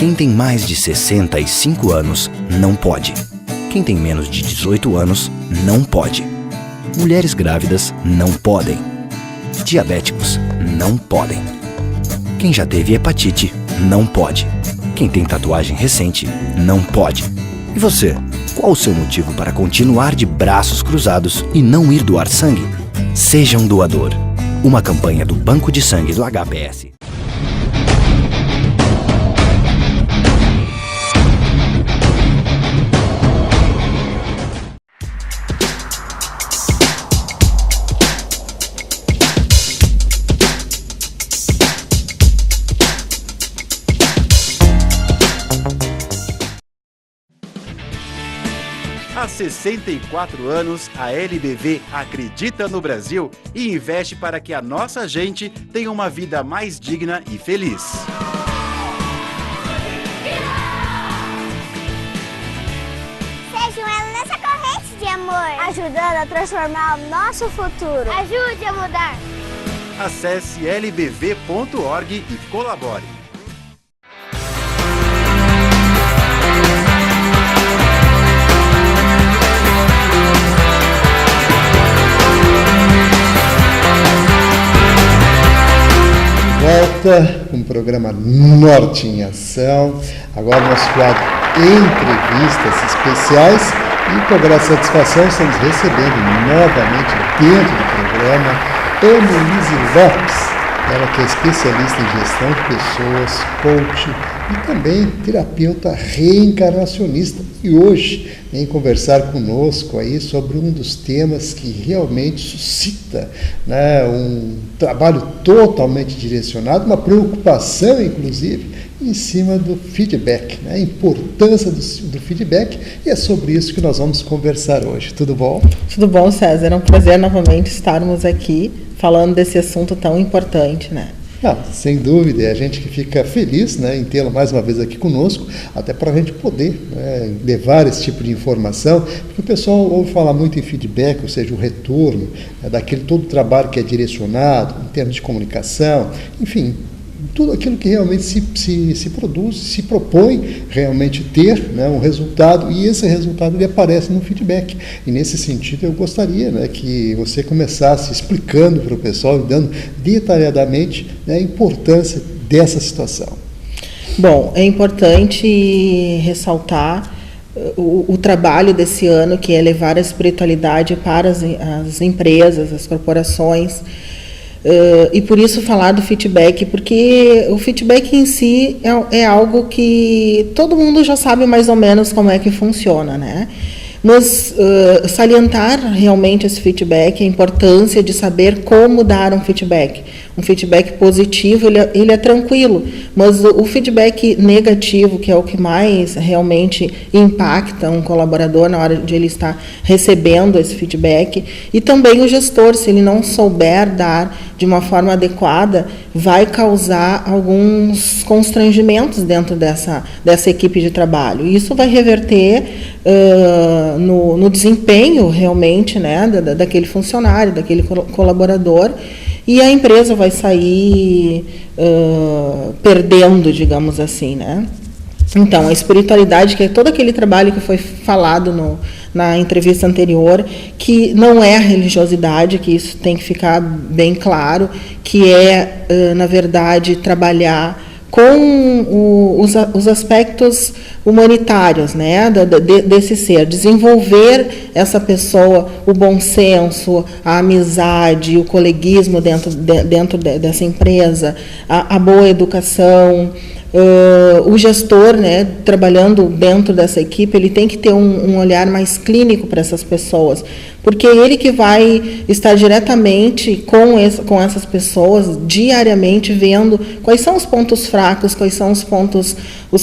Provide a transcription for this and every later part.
Quem tem mais de 65 anos não pode. Quem tem menos de 18 anos não pode. Mulheres grávidas não podem. Diabéticos não podem. Quem já teve hepatite não pode. Quem tem tatuagem recente não pode. E você, qual o seu motivo para continuar de braços cruzados e não ir doar sangue? Seja um doador. Uma campanha do Banco de Sangue do HPS. Há 64 anos, a LBV acredita no Brasil e investe para que a nossa gente tenha uma vida mais digna e feliz. Seja um elo nessa corrente de amor, ajudando a transformar o nosso futuro. Ajude a mudar. Acesse lbv.org e colabore. Volta com o programa Norte em Ação, agora nosso quadro Entrevistas Especiais, e com grande satisfação estamos recebendo novamente dentro do programa Annelise Lopes, ela que é especialista em gestão de pessoas, coach e também terapeuta reencarnacionista, e hoje vem conversar conosco aí sobre um dos temas que realmente suscita, né, um trabalho totalmente direcionado, uma preocupação inclusive em cima do feedback, né, a importância do feedback, e é sobre isso que nós vamos conversar hoje. Tudo bom? Tudo bom, César, é um prazer novamente estarmos aqui falando desse assunto tão importante, né? Sem dúvida, é a gente que fica feliz, né, em tê-la mais uma vez aqui conosco, até para a gente poder, né, levar esse tipo de informação, porque o pessoal ouve falar muito em feedback, ou seja, o retorno, né, daquele todo o trabalho que é direcionado, em termos de comunicação, enfim, tudo aquilo que realmente se produz, se propõe realmente ter, né, um resultado, e esse resultado ele aparece no feedback. E nesse sentido eu gostaria, né, que você começasse explicando para o pessoal, dando detalhadamente, né, a importância dessa situação. Bom, é importante ressaltar o trabalho desse ano, que é levar a espiritualidade para as empresas, as corporações. E por isso falar do feedback, porque o feedback em si é algo que todo mundo já sabe mais ou menos como é que funciona, né? Mas salientar realmente esse feedback, a importância de saber como dar um feedback. Um feedback positivo, ele é tranquilo, mas o feedback negativo, que é o que mais realmente impacta um colaborador na hora de ele estar recebendo esse feedback, e também o gestor, se ele não souber dar de uma forma adequada, vai causar alguns constrangimentos dentro dessa equipe de trabalho. E isso vai reverter no desempenho realmente, né, daquele funcionário, daquele colaborador, e a empresa vai sair perdendo, digamos assim, né? Então, a espiritualidade, que é todo aquele trabalho que foi falado na entrevista anterior, que não é a religiosidade, que isso tem que ficar bem claro, que é, na verdade, trabalhar com os aspectos humanitários, né, desse ser, desenvolver essa pessoa, o bom senso, a amizade, o coleguismo dentro dessa empresa, a boa educação. O gestor, né, trabalhando dentro dessa equipe, ele tem que ter um olhar mais clínico para essas pessoas, porque é ele que vai estar diretamente com essas pessoas, diariamente, vendo quais são os pontos fracos, quais são os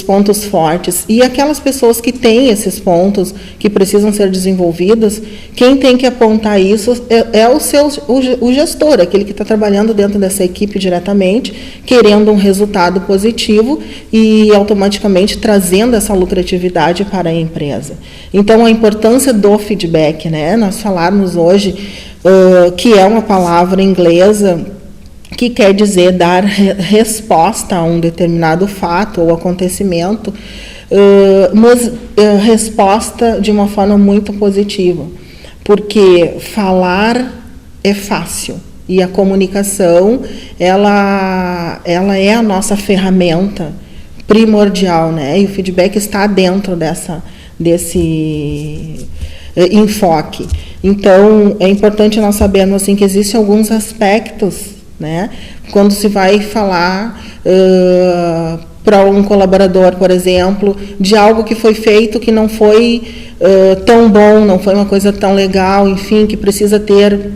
pontos fortes, e aquelas pessoas que têm esses pontos, que precisam ser desenvolvidos, quem tem que apontar isso é o gestor, aquele que está trabalhando dentro dessa equipe diretamente, querendo um resultado positivo e automaticamente trazendo essa lucratividade para a empresa. Então, a importância do feedback, né? Nós falarmos hoje, que é uma palavra inglesa que quer dizer dar resposta a um determinado fato ou acontecimento, mas resposta de uma forma muito positiva, porque falar é fácil e a comunicação ela é a nossa ferramenta primordial, né? E o feedback está dentro desse enfoque. Então, é importante nós sabermos assim, que existem alguns aspectos, né? Quando se vai falar para um colaborador, por exemplo, de algo que foi feito que não foi tão bom, não foi uma coisa tão legal, enfim, que precisa ter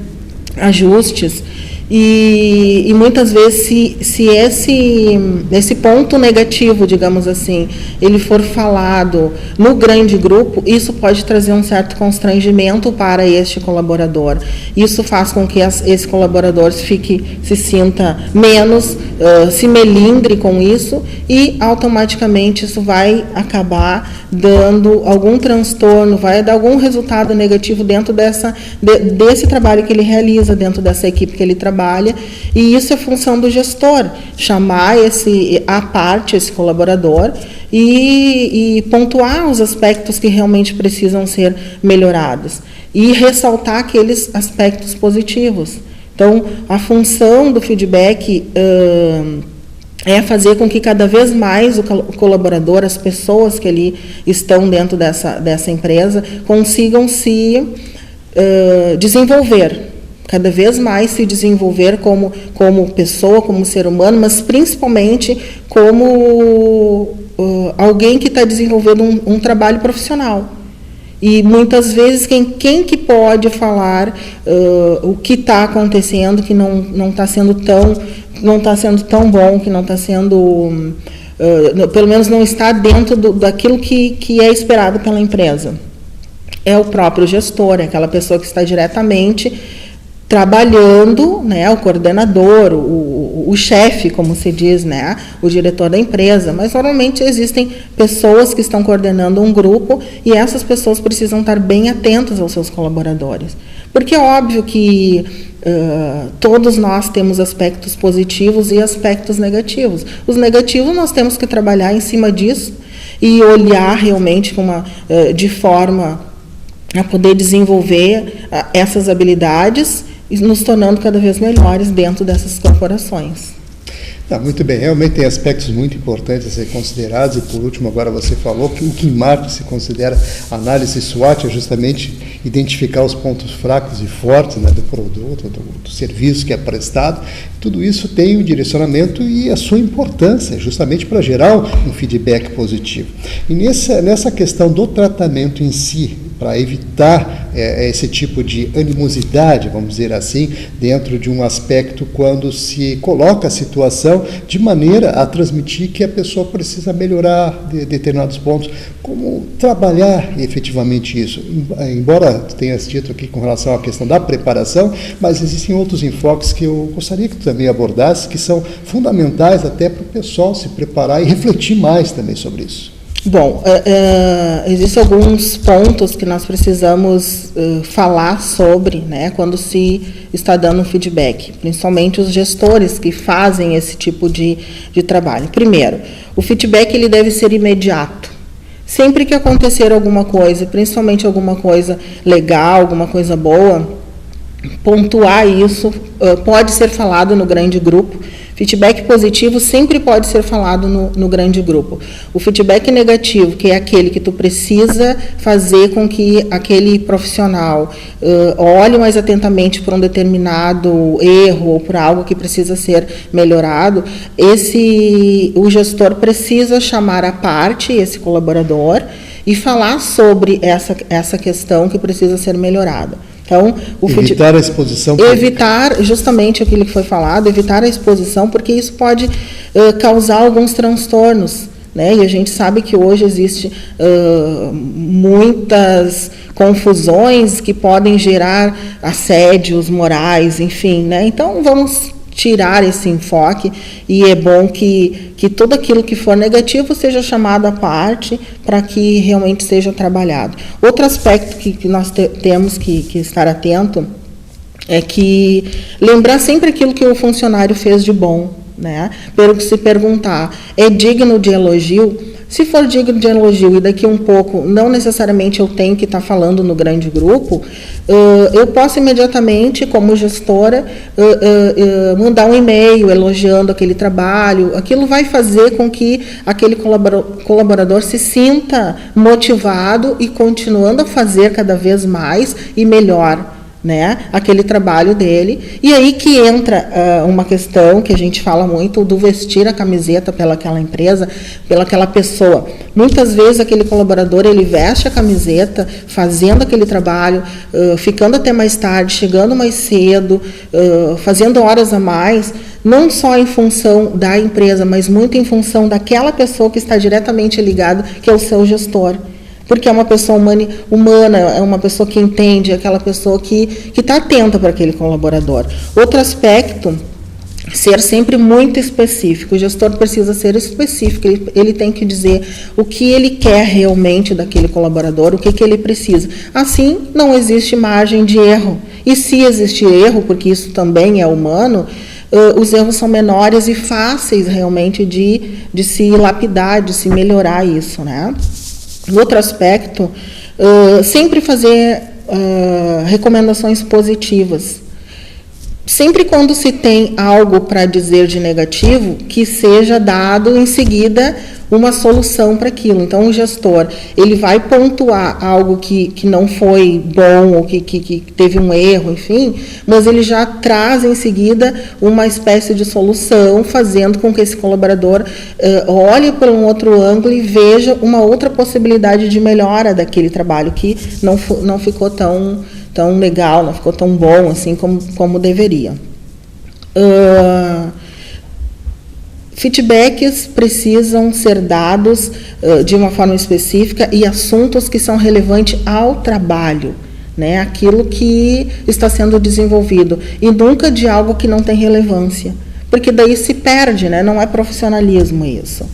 ajustes. E muitas vezes, se esse ponto negativo, digamos assim, ele for falado no grande grupo, isso pode trazer um certo constrangimento para este colaborador. Isso faz com que esse colaborador se sinta menos, se melindre com isso, e automaticamente isso vai acabar dando algum transtorno, vai dar algum resultado negativo dentro desse trabalho que ele realiza, dentro dessa equipe que ele trabalha. E isso é função do gestor, chamar à parte esse colaborador e pontuar os aspectos que realmente precisam ser melhorados e ressaltar aqueles aspectos positivos. Então, a função do feedback é fazer com que cada vez mais o colaborador, as pessoas que ali estão dentro dessa empresa, consigam se desenvolver, cada vez mais se desenvolver como pessoa, como ser humano, mas principalmente como alguém que está desenvolvendo um trabalho profissional. E muitas vezes quem que pode falar o que está acontecendo, que não está sendo tão bom, que não está sendo, pelo menos não está dentro daquilo que é esperado pela empresa. É o próprio gestor, é aquela pessoa que está diretamente trabalhando, né, o coordenador, o chefe, como se diz, né, o diretor da empresa, mas normalmente existem pessoas que estão coordenando um grupo e essas pessoas precisam estar bem atentas aos seus colaboradores. Porque é óbvio que todos nós temos aspectos positivos e aspectos negativos. Os negativos nós temos que trabalhar em cima disso e olhar realmente de forma a poder desenvolver essas habilidades e nos tornando cada vez melhores dentro dessas corporações. Muito bem, realmente tem aspectos muito importantes a ser considerados, e por último agora você falou que o que em marketing se considera análise SWOT é justamente identificar os pontos fracos e fortes, né, do produto, do serviço que é prestado. Tudo isso tem um direcionamento e a sua importância, justamente para gerar um feedback positivo. E nessa questão do tratamento em si, para evitar esse tipo de animosidade, vamos dizer assim, dentro de um aspecto quando se coloca a situação de maneira a transmitir que a pessoa precisa melhorar determinados pontos. Como trabalhar efetivamente isso? Embora tu tenhas dito aqui com relação à questão da preparação, mas existem outros enfoques que eu gostaria que tu também abordasse, que são fundamentais até para o pessoal se preparar e refletir mais também sobre isso. Bom, existem alguns pontos que nós precisamos falar sobre, né, quando se está dando um feedback, principalmente os gestores que fazem esse tipo de trabalho. Primeiro, o feedback ele deve ser imediato. Sempre que acontecer alguma coisa, principalmente alguma coisa legal, alguma coisa boa, pontuar isso, pode ser falado no grande grupo. Feedback positivo sempre pode ser falado no grande grupo. O feedback negativo, que é aquele que tu precisa fazer com que aquele profissional olhe mais atentamente para um determinado erro ou para algo que precisa ser melhorado, o gestor precisa chamar à parte esse colaborador e falar sobre essa questão que precisa ser melhorada. Então, evitar a exposição. Evitar justamente aquilo que foi falado, evitar a exposição, porque isso pode causar alguns transtornos, né? E a gente sabe que hoje existe muitas confusões que podem gerar assédios morais, enfim, né? Então, vamos tirar esse enfoque e é bom que tudo aquilo que for negativo seja chamado à parte para que realmente seja trabalhado. Outro aspecto que nós temos que estar atento é que lembrar sempre aquilo que o funcionário fez de bom, né? Se perguntar, é digno de elogio? Se for digno de elogio e daqui um pouco, não necessariamente eu tenho que estar falando no grande grupo, eu posso imediatamente, como gestora, mandar um e-mail elogiando aquele trabalho. Aquilo vai fazer com que aquele colaborador se sinta motivado e continuando a fazer cada vez mais e melhor, né, aquele trabalho dele. E aí que entra uma questão que a gente fala muito do vestir a camiseta pelaquela empresa, pelaquela pessoa. Muitas vezes aquele colaborador, ele veste a camiseta fazendo aquele trabalho, ficando até mais tarde, chegando mais cedo, fazendo horas a mais, não só em função da empresa, mas muito em função daquela pessoa que está diretamente ligada, que é o seu gestor. Porque é uma pessoa humana, é uma pessoa que entende, é aquela pessoa que está atenta para aquele colaborador. Outro aspecto, ser sempre muito específico. O gestor precisa ser específico, ele tem que dizer o que ele quer realmente daquele colaborador, o que ele precisa. Assim, não existe margem de erro. E se existe erro, porque isso também é humano, os erros são menores e fáceis realmente de se lapidar, de se melhorar isso, né? Outro aspecto, sempre fazer recomendações positivas. Sempre quando se tem algo para dizer de negativo, que seja dado em seguida uma solução para aquilo. Então, o gestor, ele vai pontuar algo que não foi bom, ou que teve um erro, enfim, mas ele já traz em seguida uma espécie de solução, fazendo com que esse colaborador olhe por um outro ângulo e veja uma outra possibilidade de melhora daquele trabalho que não ficou tão legal, não ficou tão bom assim como deveria. Feedbacks precisam ser dados de uma forma específica e assuntos que são relevantes ao trabalho, né? Aquilo que está sendo desenvolvido, e nunca de algo que não tem relevância, porque daí se perde, né? Não é profissionalismo isso.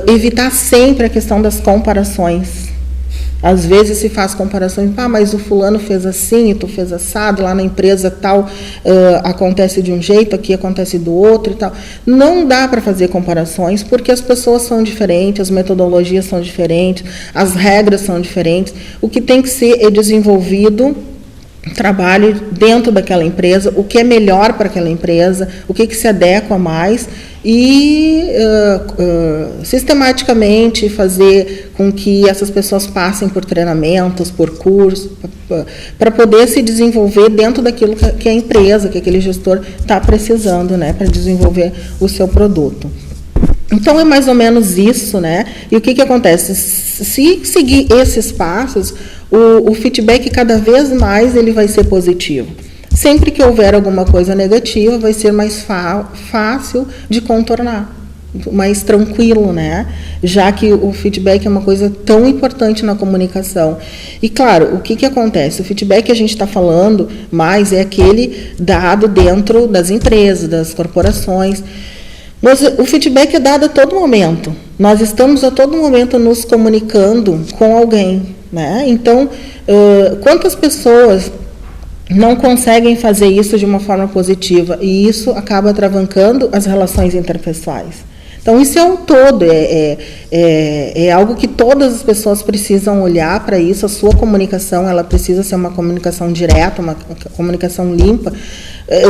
Evitar sempre a questão das comparações. Às vezes se faz comparações, mas o fulano fez assim, e tu fez assado, lá na empresa tal acontece de um jeito, aqui acontece do outro e tal. Não dá para fazer comparações, porque as pessoas são diferentes, as metodologias são diferentes, as regras são diferentes. O que tem que ser é desenvolvido trabalho dentro daquela empresa, o que é melhor para aquela empresa, o que se adequa mais, e sistematicamente fazer com que essas pessoas passem por treinamentos, por cursos, para poder se desenvolver dentro daquilo que a empresa, que aquele gestor está precisando, né, para desenvolver o seu produto. Então, é mais ou menos isso, né? E o que acontece? Se seguir esses passos, o feedback cada vez mais ele vai ser positivo. Sempre que houver alguma coisa negativa, vai ser mais fácil de contornar, mais tranquilo, né? Já que o feedback é uma coisa tão importante na comunicação. E, claro, o que acontece? O feedback que a gente está falando mais é aquele dado dentro das empresas, das corporações. Mas o feedback é dado a todo momento. Nós estamos a todo momento nos comunicando com alguém, né? Então, quantas pessoas não conseguem fazer isso de uma forma positiva, e isso acaba atravancando as relações interpessoais. Então, isso é um todo, é algo que todas as pessoas precisam olhar para isso. A sua comunicação, ela precisa ser uma comunicação direta, uma comunicação limpa.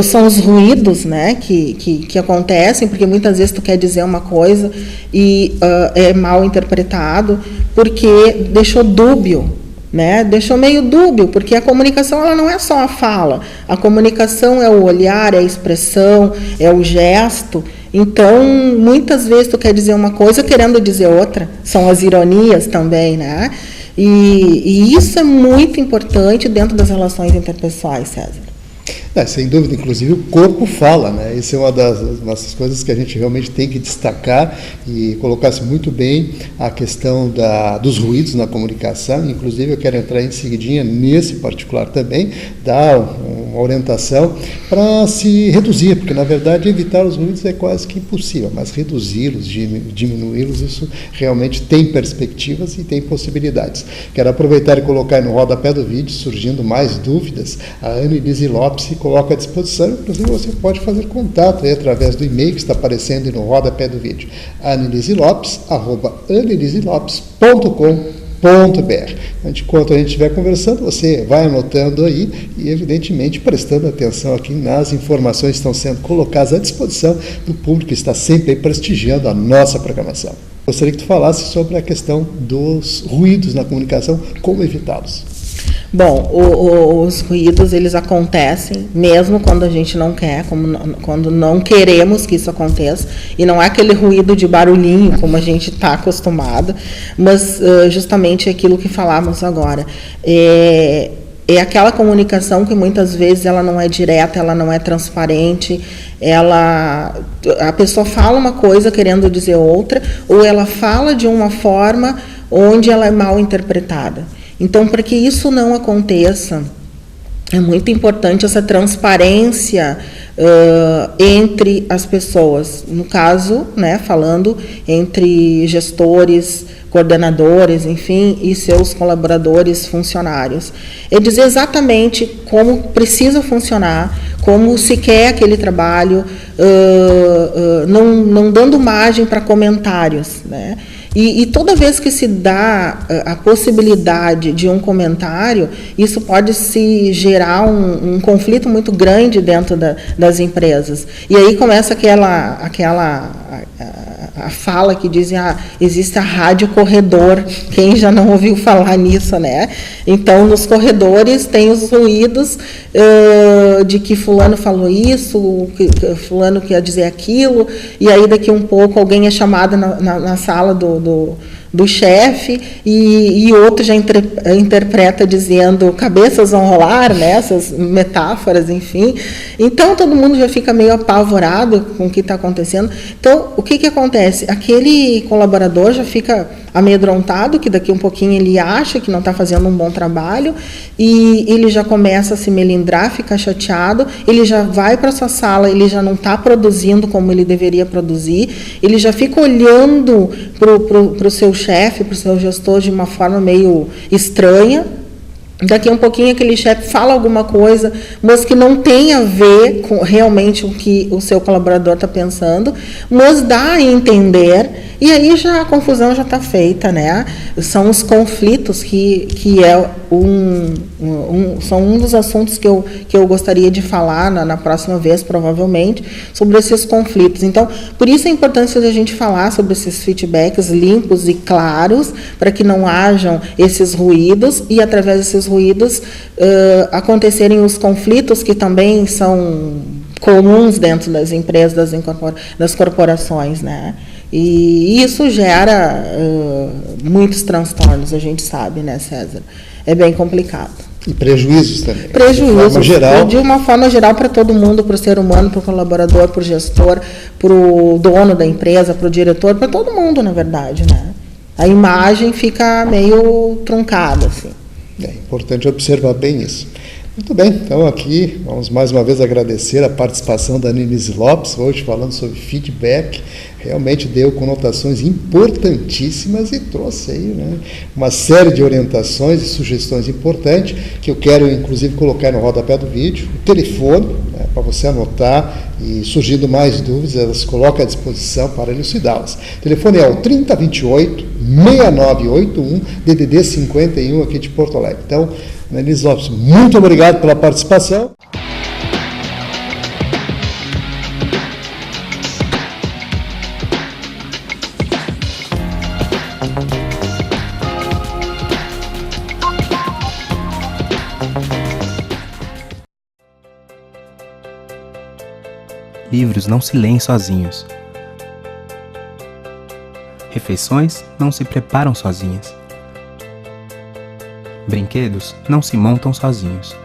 São os ruídos, né, que acontecem, porque muitas vezes tu quer dizer uma coisa e é mal interpretado, porque deixou dúbio, né? Deixou meio dúbio, porque a comunicação ela não é só a fala. A comunicação é o olhar, é a expressão, é o gesto. Então, muitas vezes tu quer dizer uma coisa querendo dizer outra. São as ironias também, né? E isso é muito importante dentro das relações interpessoais, César. Sem dúvida, inclusive o corpo fala, né? Isso é uma das nossas coisas que a gente realmente tem que destacar, e colocasse muito bem a questão dos ruídos na comunicação. Inclusive eu quero entrar em seguidinha nesse particular também, dar uma orientação para se reduzir, porque na verdade evitar os ruídos é quase que impossível, mas reduzi-los, diminuí-los, isso realmente tem perspectivas e tem possibilidades. Quero aproveitar e colocar no rodapé do vídeo, surgindo mais dúvidas, a Annelise Lopes se coloca à disposição, inclusive você pode fazer contato aí através do e-mail que está aparecendo no rodapé do vídeo, anneliselopes@anneliselopes.com.br. Enquanto a gente estiver conversando, você vai anotando aí e, evidentemente, prestando atenção aqui nas informações que estão sendo colocadas à disposição do público que está sempre aí prestigiando a nossa programação. Gostaria que tu falasse sobre a questão dos ruídos na comunicação, como evitá-los. Bom, os ruídos, eles acontecem mesmo quando a gente não quer, quando não queremos que isso aconteça, e não é aquele ruído de barulhinho, como a gente está acostumado, mas justamente aquilo que falávamos agora. É aquela comunicação que muitas vezes ela não é direta, ela não é transparente, a pessoa fala uma coisa querendo dizer outra, ou ela fala de uma forma onde ela é mal interpretada. Então, para que isso não aconteça, é muito importante essa transparência entre as pessoas. No caso, né, falando entre gestores, coordenadores, enfim, e seus colaboradores, funcionários. É dizer exatamente como precisa funcionar, como se quer aquele trabalho, não dando margem para comentários, né? E toda vez que se dá a possibilidade de um comentário, isso pode se gerar um conflito muito grande dentro das empresas. E aí começa a fala que dizem, existe a rádio corredor, quem já não ouviu falar nisso, né? Então, nos corredores tem os ruídos de que fulano falou isso, que fulano quer dizer aquilo, e aí daqui um pouco alguém é chamado na sala do chefe e outro já interpreta dizendo cabeças vão rolar, né? Essas metáforas, enfim. Então, todo mundo já fica meio apavorado com o que está acontecendo. Então, o que acontece? Aquele colaborador já fica amedrontado, que daqui um pouquinho ele acha que não está fazendo um bom trabalho e ele já começa a se melindrar, fica chateado, ele já vai para sua sala, ele já não está produzindo como ele deveria produzir, ele já fica olhando para o seu chefe, para o seu gestor de uma forma meio estranha. Daqui a um pouquinho aquele chefe fala alguma coisa, mas que não tem a ver com realmente o que o seu colaborador está pensando, mas dá a entender, e aí já a confusão já está feita, né? São os conflitos que são um dos assuntos que eu gostaria de falar na próxima vez, provavelmente, sobre esses conflitos. Então, por isso a importância de a gente falar sobre esses feedbacks limpos e claros, para que não hajam esses ruídos, e através desses ruídos acontecerem os conflitos que também são comuns dentro das empresas, das corporações, né? E isso gera muitos transtornos, a gente sabe, né, César? É bem complicado. E prejuízos também. Prejuízos, de uma forma geral para todo mundo, para o ser humano, para o colaborador, para o gestor, para o dono da empresa, para o diretor, para todo mundo, na verdade, né? A imagem fica meio truncada, assim. É importante observar bem isso. Muito bem, então aqui vamos mais uma vez agradecer a participação da Annelise Lopes, hoje falando sobre feedback. Realmente deu conotações importantíssimas e trouxe aí, né, uma série de orientações e sugestões importantes que eu quero inclusive colocar no rodapé do vídeo, o telefone, né, para você anotar, e surgindo mais dúvidas, elas colocam à disposição para elucidá-las. O telefone é o 3028-6981, DDD 51 aqui de Porto Alegre. Então, Annelise Lopes, muito obrigado pela participação. Livros não se leem sozinhos. Refeições não se preparam sozinhas. Brinquedos não se montam sozinhos.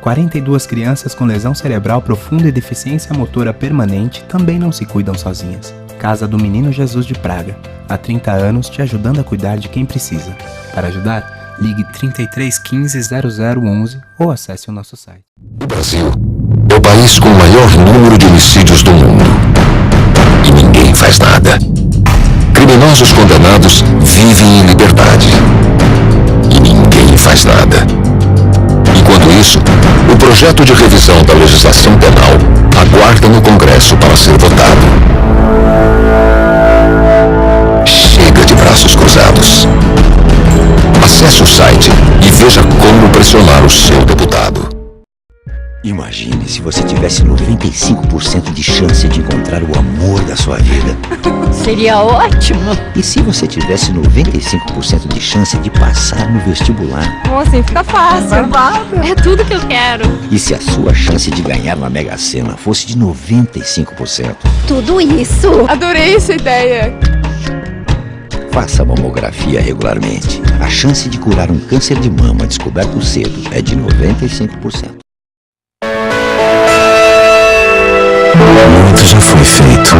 42 crianças com lesão cerebral profunda e deficiência motora permanente também não se cuidam sozinhas. Casa do Menino Jesus de Praga. Há 30 anos te ajudando a cuidar de quem precisa. Para ajudar, Ligue 33 15 0011 ou acesse o nosso site. O Brasil é o país com o maior número de homicídios do mundo. E ninguém faz nada. Criminosos condenados vivem em liberdade. E ninguém faz nada. Enquanto isso, o projeto de revisão da legislação penal aguarda no Congresso para ser votado. Chega de braços cruzados. Acesse o site e veja como pressionar o seu deputado. Imagine se você tivesse 95% de chance de encontrar o amor da sua vida. Seria ótimo. E se você tivesse 95% de chance de passar no vestibular? Assim fica fácil. É tudo que eu quero. E se a sua chance de ganhar na Mega Sena fosse de 95%? Tudo isso. Adorei essa ideia. Faça mamografia regularmente. A chance de curar um câncer de mama descoberto cedo é de 95%. Muito já foi feito.